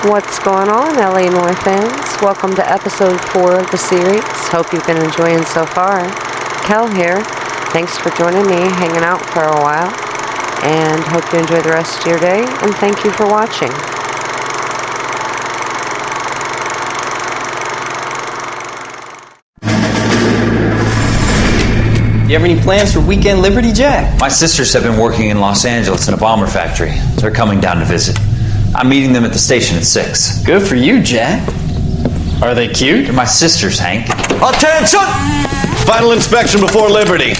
What's going on, LA Noire fans? Welcome to episode 4 of the series. Hope you've been enjoying so far. Kel here. Thanks for joining me, hanging out for a while, and hope you enjoy the rest of your day, and thank you for watching. You have any plans for Weekend Liberty, Jack? My sisters have been working in Los Angeles in a bomber factory. They're coming down to visit. I'm meeting them at the station at 6. Good for you, Jack. Are they cute? They're my sisters, Hank. Attention! Final inspection before Liberty.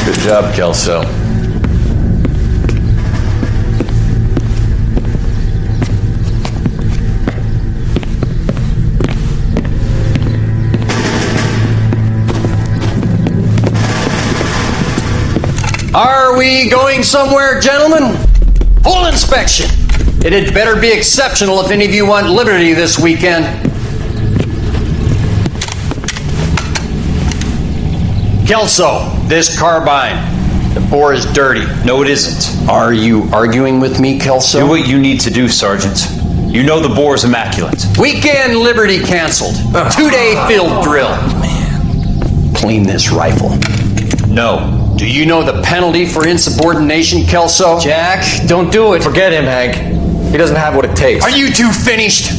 Good job, Kelso. Are we going somewhere, gentlemen? Full inspection. It had better be exceptional if any of you want liberty this weekend. Kelso, this carbine. The bore is dirty. No, it isn't. Are you arguing with me, Kelso? Do what you need to do, Sergeant. You know the bore is immaculate. Weekend Liberty canceled. 2-day field drill. Man. Clean this rifle. No. Do you know the penalty for insubordination, Kelso? Jack, don't do it. Forget him, Hank. He doesn't have what it takes. Are you two finished?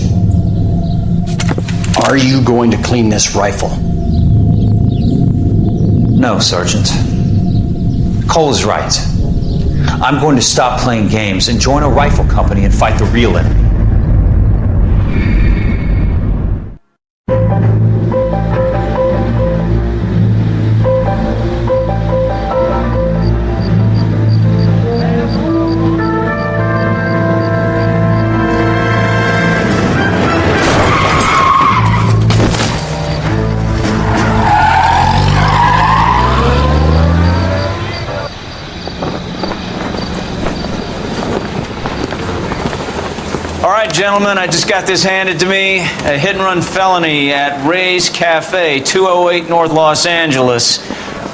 Are you going to clean this rifle? No, Sergeant. Cole is right. I'm going to stop playing games and join a rifle company and fight the real enemy. All right, gentlemen, I just got this handed to me. A hit-and-run felony at Ray's Cafe, 208 North Los Angeles.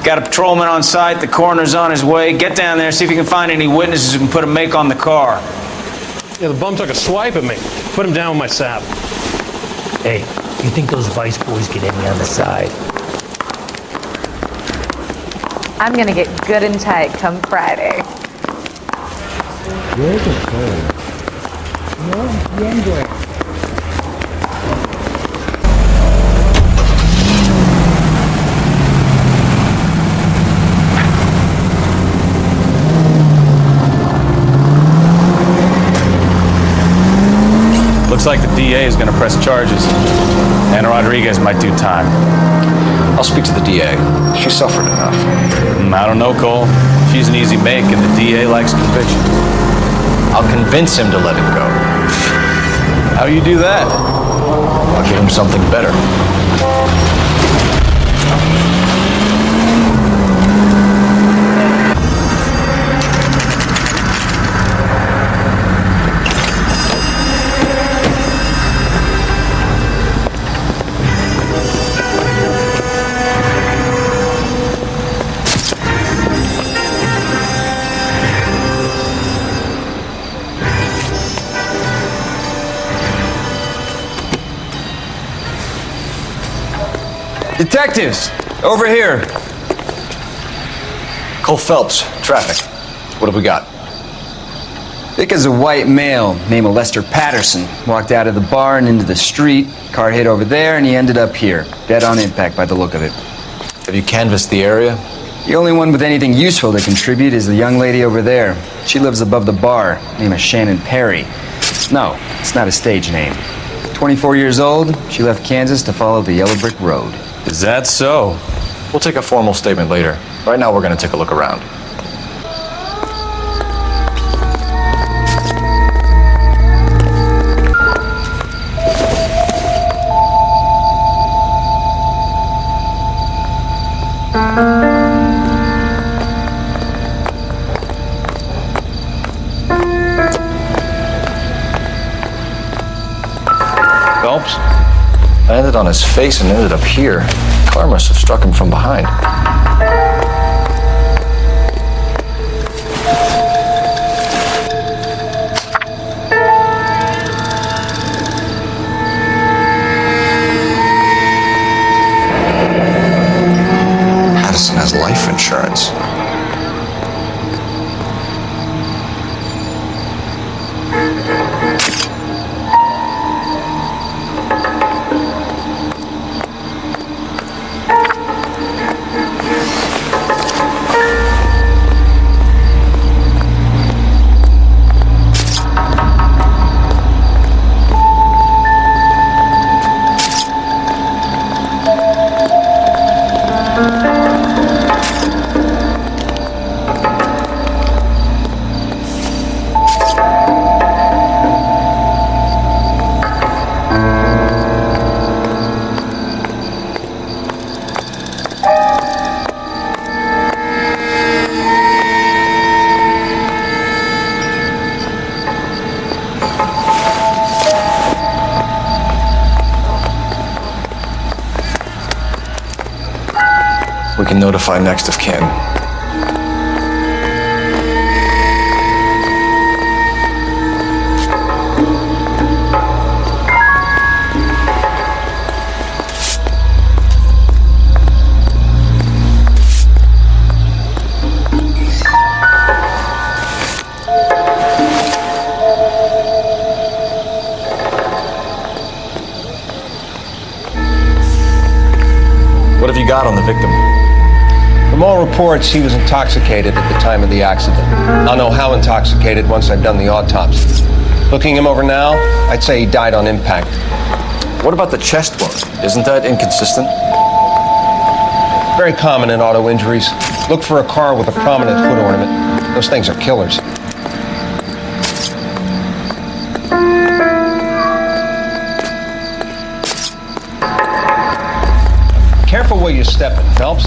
Got a patrolman on site. The coroner's on his way. Get down there, see if you can find any witnesses who can put a make on the car. Yeah, the bum took a swipe at me. Put him down with my sap. Hey, you think those Vice boys get any on the side? I'm gonna get good and tight come Friday. Looks like the DA is going to press charges. Anna Rodriguez might do time. I'll speak to the DA. She suffered enough. I don't know, Cole. She's an easy make, and the DA likes conviction. I'll convince him to let him go. How do you do that? I'll give him something better. Detectives, over here. Cole Phelps, traffic. What have we got? Thick as a white male named Lester Patterson walked out of the bar and into the street. Car hit over there and he ended up here. Dead on impact by the look of it. Have you canvassed the area? The only one with anything useful to contribute is the young lady over there. She lives above the bar. Name is Shannon Perry. No, it's not a stage name. 24 years old, she left Kansas to follow the yellow brick road. Is that so? We'll take a formal statement later. Right now, we're going to take a look around. landed on his face and ended up here. Car must have struck him from behind. Addison has life insurance. We can notify next of kin. What have you got on the victim? From all reports, he was intoxicated at the time of the accident. I'll know how intoxicated once I've done the autopsy. Looking him over now, I'd say he died on impact. What about the chest wound? Isn't that inconsistent? Very common in auto injuries. Look for a car with a prominent hood ornament. Those things are killers. Careful where you're stepping, Phelps.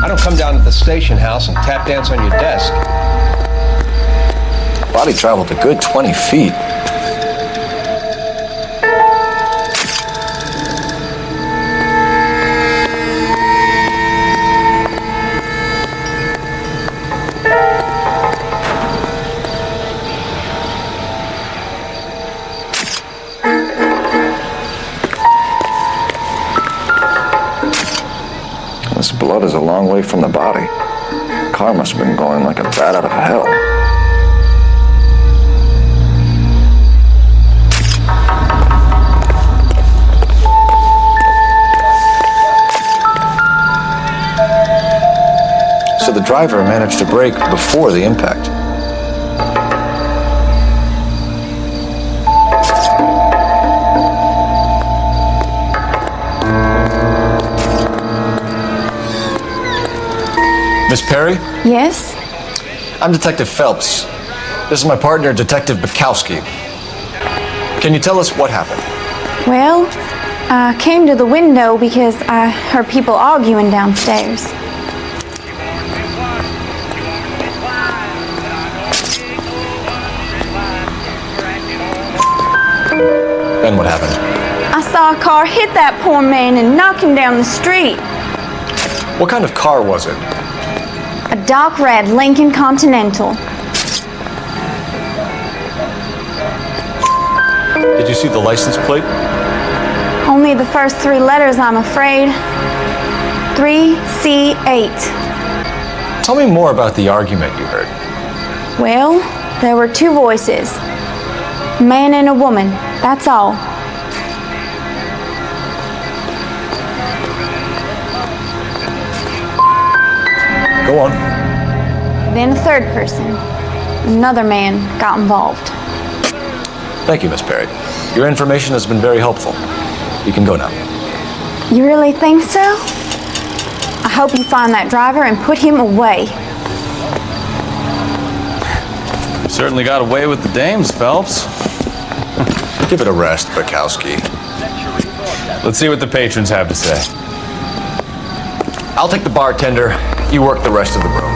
I don't come down to the station house and tap dance on your desk. Body traveled a good 20 feet. This blood is a long way from the body. The car must have been going like a bat out of hell. So the driver managed to brake before the impact. Miss Perry? Yes? I'm Detective Phelps. This is my partner, Detective Bukowski. Can you tell us what happened? Well, I came to the window because I heard people arguing downstairs. Then what happened? I saw a car hit that poor man and knock him down the street. What kind of car was it? A dark red Lincoln Continental. Did you see the license plate? Only the first three letters, I'm afraid. 3C8. Tell me more about the argument you heard. Well, there were two voices. A man and a woman, that's all. Go on. Then a third person, another man, got involved. Thank you, Miss Perry. Your information has been very helpful. You can go now. You really think so? I hope you find that driver and put him away. You certainly got away with the dames, Phelps. Give it a rest, Bukowski. Let's see what the patrons have to say. I'll take the bartender. You work the rest of the room.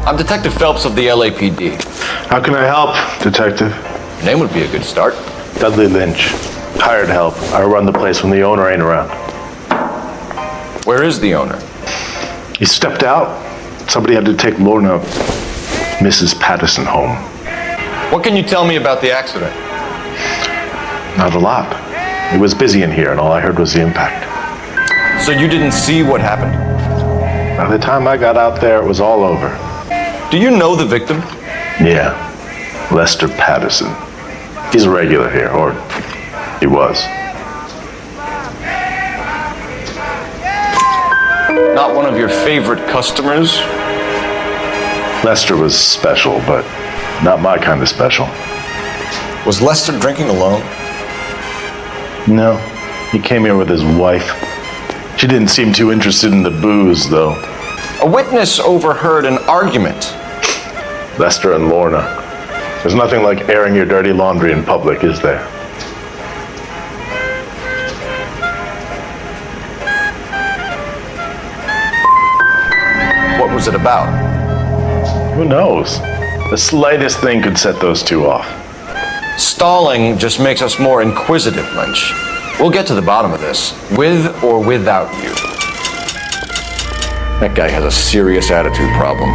I'm Detective Phelps of the LAPD. How can I help, Detective? Your name would be a good start. Dudley Lynch. Hired help. I run the place when the owner ain't around. Where is the owner? He stepped out. Somebody had to take Lorna, Mrs. Patterson, home. What can you tell me about the accident? Not a lot. It was busy in here, and all I heard was the impact. So you didn't see what happened? By the time I got out there, it was all over. Do you know the victim? Yeah, Lester Patterson. He's a regular here, or he was. Not one of your favorite customers? Lester was special, but not my kind of special. Was Lester drinking alone? No, he came here with his wife. She didn't seem too interested in the booze, though. A witness overheard an argument. Lester and Lorna. There's nothing like airing your dirty laundry in public, is there? What was it about? Who knows? The slightest thing could set those two off. Stalling just makes us more inquisitive, Lynch. We'll get to the bottom of this, with or without you. That guy has a serious attitude problem.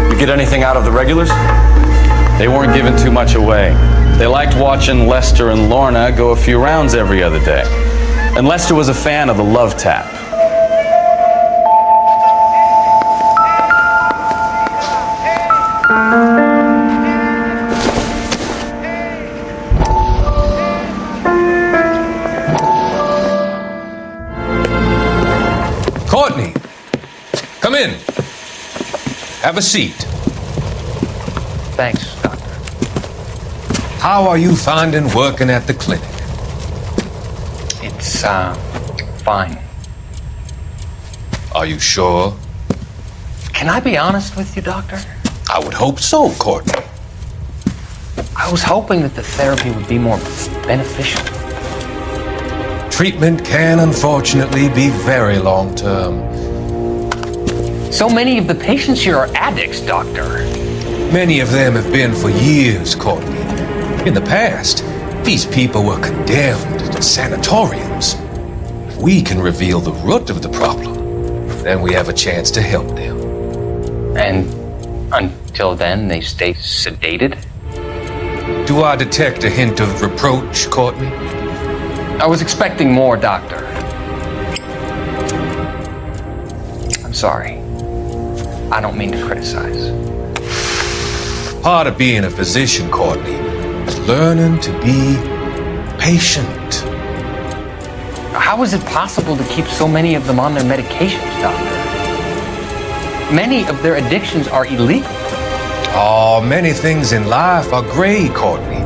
You get anything out of the regulars? They weren't giving too much away. They liked watching Lester and Lorna go a few rounds every other day. And Lester was a fan of the love tap. Courtney, come in. Have a seat. Thanks, Doctor. How are you finding working at the clinic? It's, fine. Are you sure? Can I be honest with you, Doctor? I would hope so, Courtney. I was hoping that the therapy would be more beneficial. Treatment can unfortunately be very long-term. So many of the patients here are addicts, Doctor. Many of them have been for years, Courtney. In the past, these people were condemned to sanatoriums. If we can reveal the root of the problem, then we have a chance to help them. And until then, they stay sedated? Do I detect a hint of reproach, Courtney? I was expecting more, Doctor. I'm sorry. I don't mean to criticize. Part of being a physician, Courtney, is learning to be patient. How is it possible to keep so many of them on their medications, Doctor? Many of their addictions are illegal. Oh, many things in life are gray, Courtney.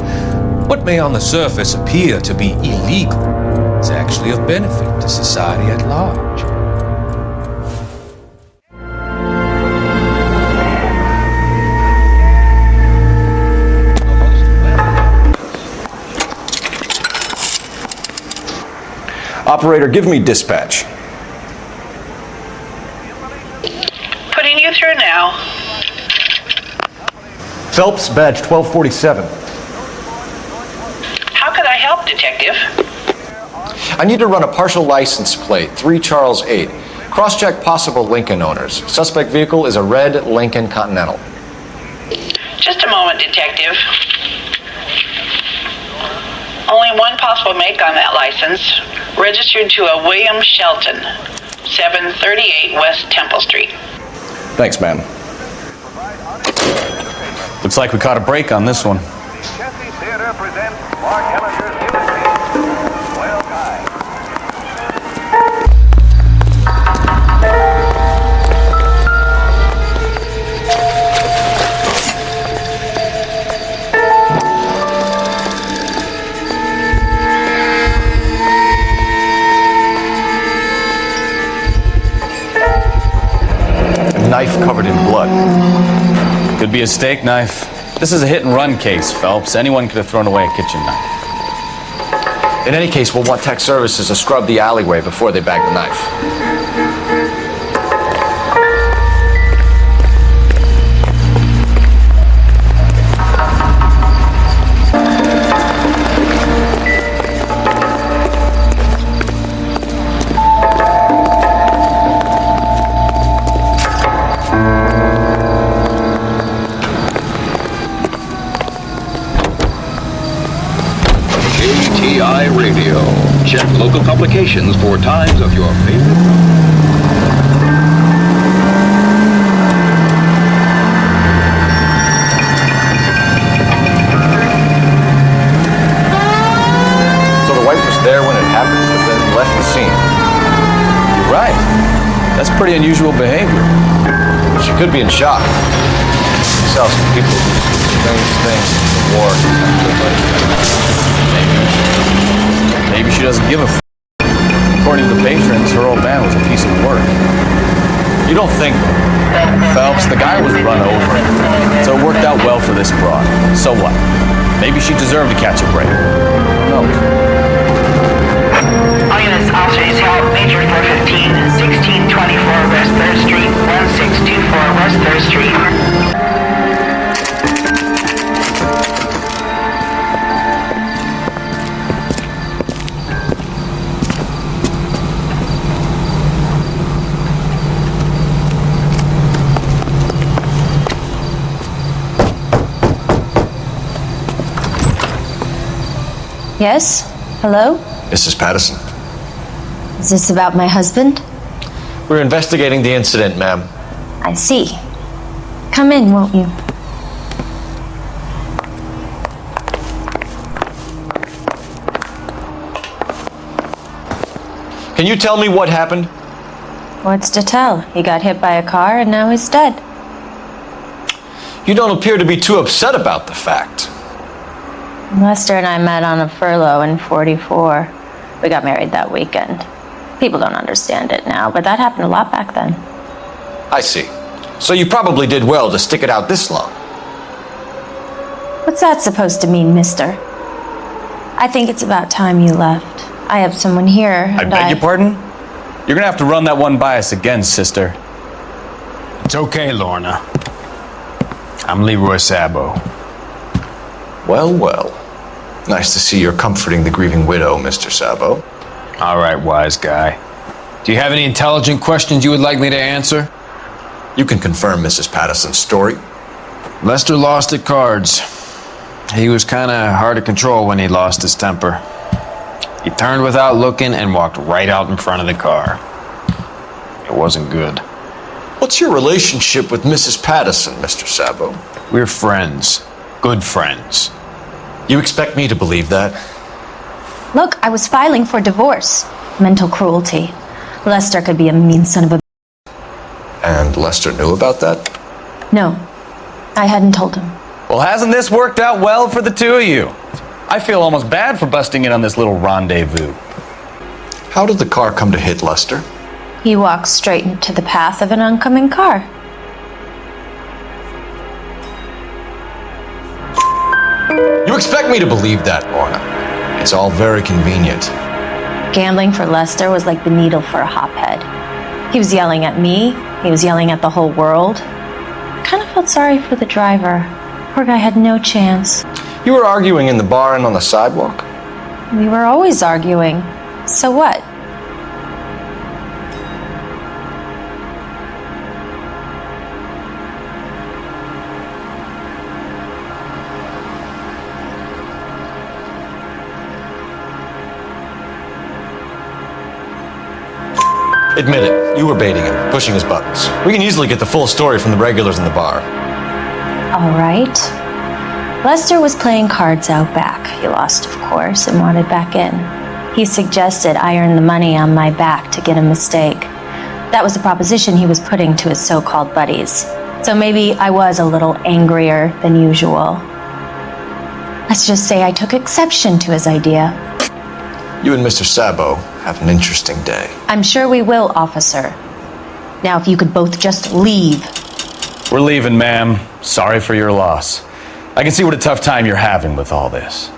What may on the surface appear to be illegal is actually of benefit to society at large. Operator, give me dispatch. Putting you through now. Phelps, badge 1247. How could I help, Detective? I need to run a partial license plate, 3 Charles 8. Cross-check possible Lincoln owners. Suspect vehicle is a red Lincoln Continental. Just a moment, Detective. Only one possible make on that license. Registered to a William Shelton, 738 West Temple Street. Thanks, ma'am. Looks like we caught a break on this one. Knife covered in blood. Could be a steak knife. This is a hit and run case, Phelps. Anyone could have thrown away a kitchen knife. In any case, we'll want tech services to scrub the alleyway before they bag the knife. KTI Radio. Check local publications for times of your favorite. There when it happened, but then left the scene. Right. That's pretty unusual behavior. She could be in shock. She saw some people do strange things in the war. Maybe she doesn't give a f. According to the patrons, her old man was a piece of work. You don't think, Phelps, the guy was run over. So it worked out well for this broad. So what? Maybe she deserved to catch a break. Who knows? All units, officers help Major 415, 1624 West 3rd Street, 1624 West 3rd Street. Yes? Hello? Mrs. Patterson. Is this about my husband? We're investigating the incident, ma'am. I see. Come in, won't you? Can you tell me what happened? What's to tell? He got hit by a car and now he's dead. You don't appear to be too upset about the fact. Lester and I met on a furlough in '44. We got married that weekend. People don't understand it now, but that happened a lot back then. I see. So you probably did well to stick it out this long. What's that supposed to mean, mister? I think it's about time you left. I have someone here, I beg your pardon? You're gonna have to run that one by us again, sister. It's okay, Lorna. I'm Leroy Sabo. Well, well. Nice to see you're comforting the grieving widow, Mr. Sabo. All right, wise guy. Do you have any intelligent questions you would like me to answer? You can confirm Mrs. Patterson's story. Lester lost at cards. He was kind of hard to control when he lost his temper. He turned without looking and walked right out in front of the car. It wasn't good. What's your relationship with Mrs. Patterson, Mr. Sabo? We're friends. Good friends. You expect me to believe that? Look, I was filing for divorce. Mental cruelty. Lester could be a mean son of a... And Lester knew about that? No, I hadn't told him. Well, hasn't this worked out well for the two of you? I feel almost bad for busting in on this little rendezvous. How did the car come to hit Lester? He walked straight into the path of an oncoming car. You expect me to believe that, Lorna? It's all very convenient. Gambling for Lester was like the needle for a hophead. He was yelling at me. He was yelling at the whole world. I kind of felt sorry for the driver. Poor guy had no chance. You were arguing in the bar and on the sidewalk? We were always arguing. So what? Admit it, you were baiting him, pushing his buttons. We can easily get the full story from the regulars in the bar. All right. Lester was playing cards out back. He lost, of course, and wanted back in. He suggested I earn the money on my back to get a mistake. That was the proposition he was putting to his so-called buddies. So maybe I was a little angrier than usual. Let's just say I took exception to his idea. You and Mr. Sabo have an interesting day. I'm sure we will, officer. Now, if you could both just leave. We're leaving, ma'am. Sorry for your loss. I can see what a tough time you're having with all this.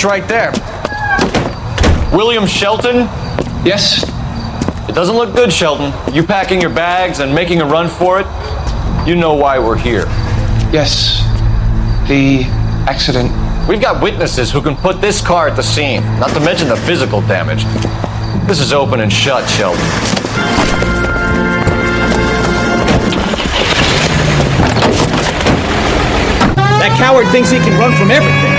It's right there. William Shelton? Yes? It doesn't look good, Shelton. You packing your bags and making a run for it? You know why we're here. Yes. The accident. We've got witnesses who can put this car at the scene, not to mention the physical damage. This is open and shut, Shelton. That coward thinks he can run from everything.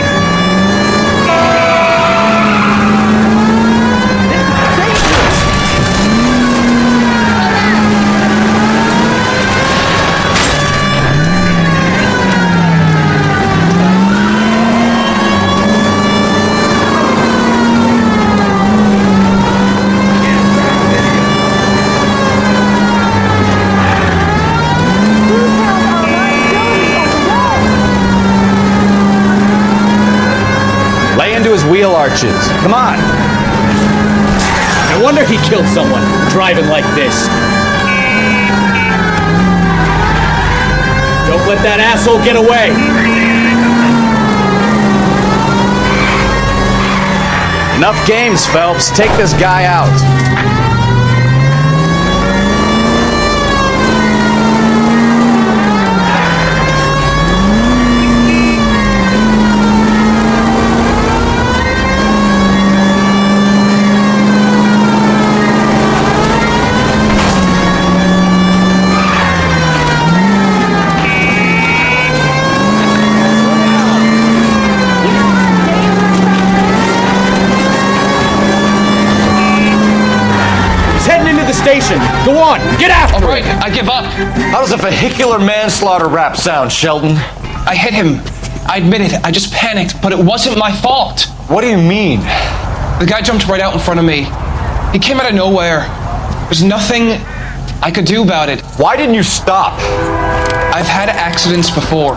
Wheel arches. Come on. No wonder he killed someone driving like this. Don't let that asshole get away. Enough games, Phelps. Take this guy out. Station. Go on, get after All right, I give up. How does a vehicular manslaughter rap sound, Shelton? I hit him. I admit it. I just panicked, but it wasn't my fault. What do you mean? The guy jumped right out in front of me. He came out of nowhere. There's nothing I could do about it. Why didn't you stop? I've had accidents before.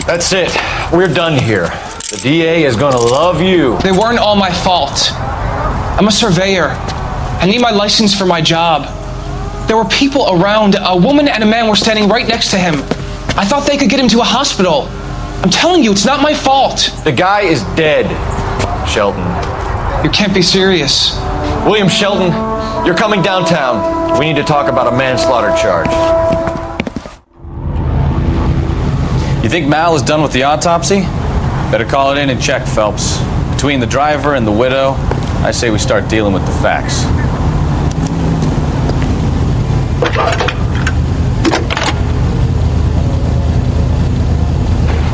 That's it. We're done here. The DA is gonna love you. They weren't all my fault. I'm a surveyor. I need my license for my job. There were people around. A woman and a man were standing right next to him. I thought they could get him to a hospital. I'm telling you, it's not my fault. The guy is dead, Shelton. You can't be serious. William Shelton, you're coming downtown. We need to talk about a manslaughter charge. You think Mal is done with the autopsy? Better call it in and check, Phelps. Between the driver and the widow, I say we start dealing with the facts.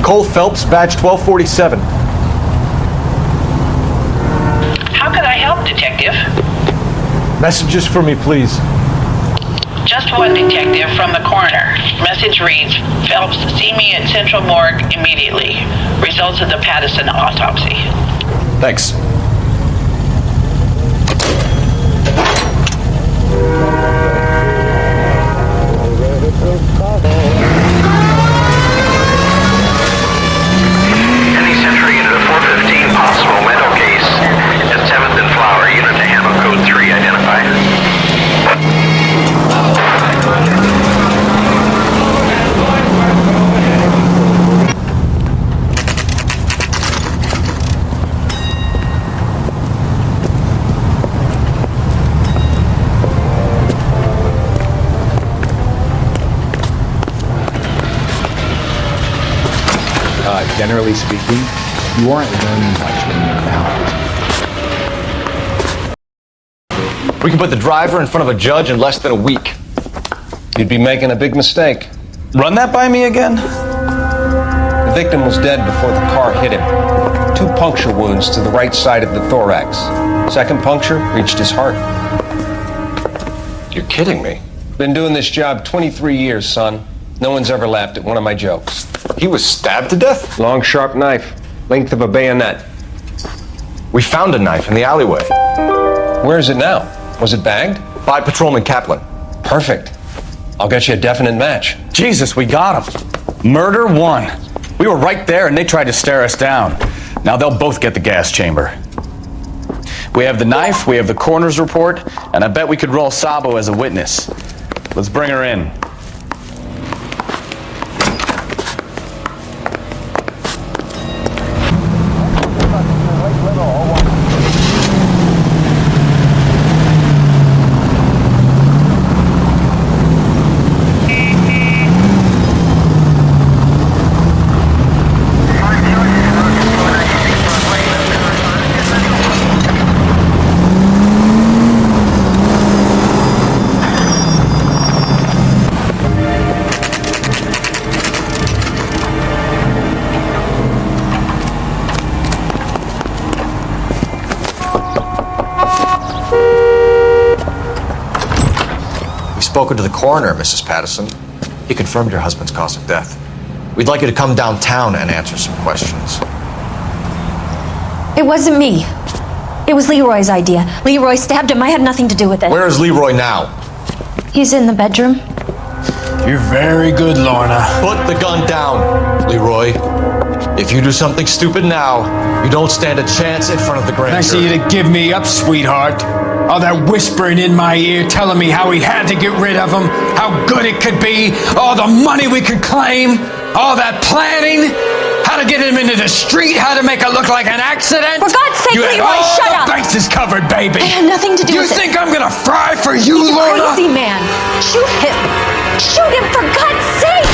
Cole Phelps, badge 1247. How can I help, Detective? Messages for me, please. Just one, Detective, from the coroner. Message reads, Phelps, see me at Central Morgue immediately. Results of the Patterson autopsy. Thanks. Any Century unit of 415, possible mental case at 7th and Flower, unit to handle code 3, identify. Generally speaking, you aren't learning much when you're out. We can put the driver in front of a judge in less than a week. You'd be making a big mistake. Run that by me again? The victim was dead before the car hit him. 2 puncture wounds to the right side of the thorax. Second puncture reached his heart. You're kidding me. Been doing this job 23 years, son. No one's ever laughed at one of my jokes. He was stabbed to death? Long, sharp knife. Length of a bayonet. We found a knife in the alleyway. Where is it now? Was it bagged? By Patrolman Kaplan. Perfect. I'll get you a definite match. Jesus, we got him. Murder 1. We were right there and they tried to stare us down. Now they'll both get the gas chamber. We have the knife, we have the coroner's report, and I bet we could roll Sabo as a witness. Let's bring her in. spoken to the coroner, Mrs. Patterson. He confirmed your husband's cause of death. We'd like you to come downtown and answer some questions. It wasn't me. It was Leroy's idea. Leroy stabbed him. I had nothing to do with it. Where is Leroy now? He's in the bedroom. You're very good, Lorna. Put the gun down, Leroy. If you do something stupid now, you don't stand a chance in front of the grand Nice of jury. you to give me up, sweetheart. All that whispering in my ear telling me how we had to get rid of him, how good it could be, all the money we could claim, all that planning, how to get him into the street, how to make it look like an accident. For God's sake, you had Leroy, all shut the up! bases covered, baby. I had nothing to do with it. You think I'm gonna fry for you, He's Lorna? a crazy man. Shoot him! Shoot him, for God's sake!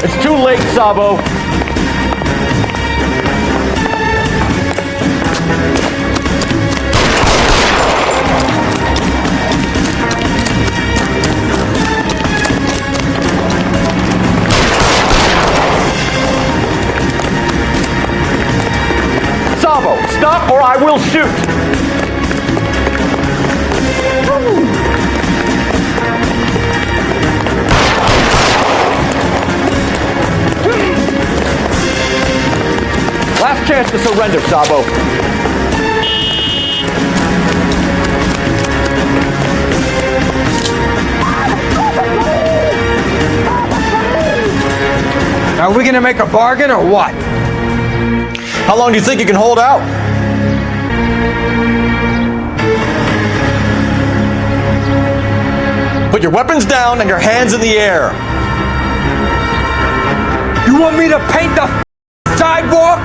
It's too late, Sabo. Sabo, stop or I will shoot! Last chance to surrender, Sabo. Are we gonna make a bargain or what? How long do you think you can hold out? Put your weapons down and your hands in the air. You want me to paint the sidewalk?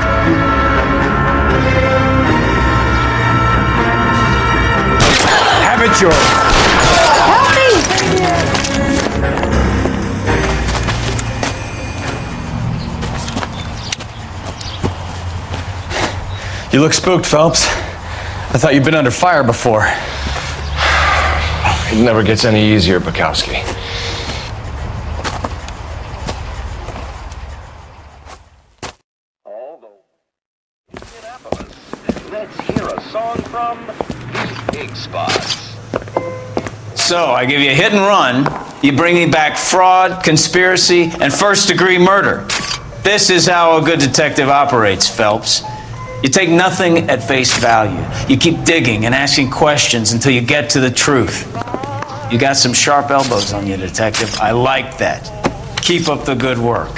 Have it yours. Help me! You look spooked, Phelps. I thought you'd been under fire before. It never gets any easier, Bukowski. Let's hear a song from the Big Spots. So, I give you a hit and run. You bring me back fraud, conspiracy, and first-degree murder. This is how a good detective operates, Phelps. You take nothing at face value. You keep digging and asking questions until you get to the truth. You got some sharp elbows on you, detective. I like that. Keep up the good work.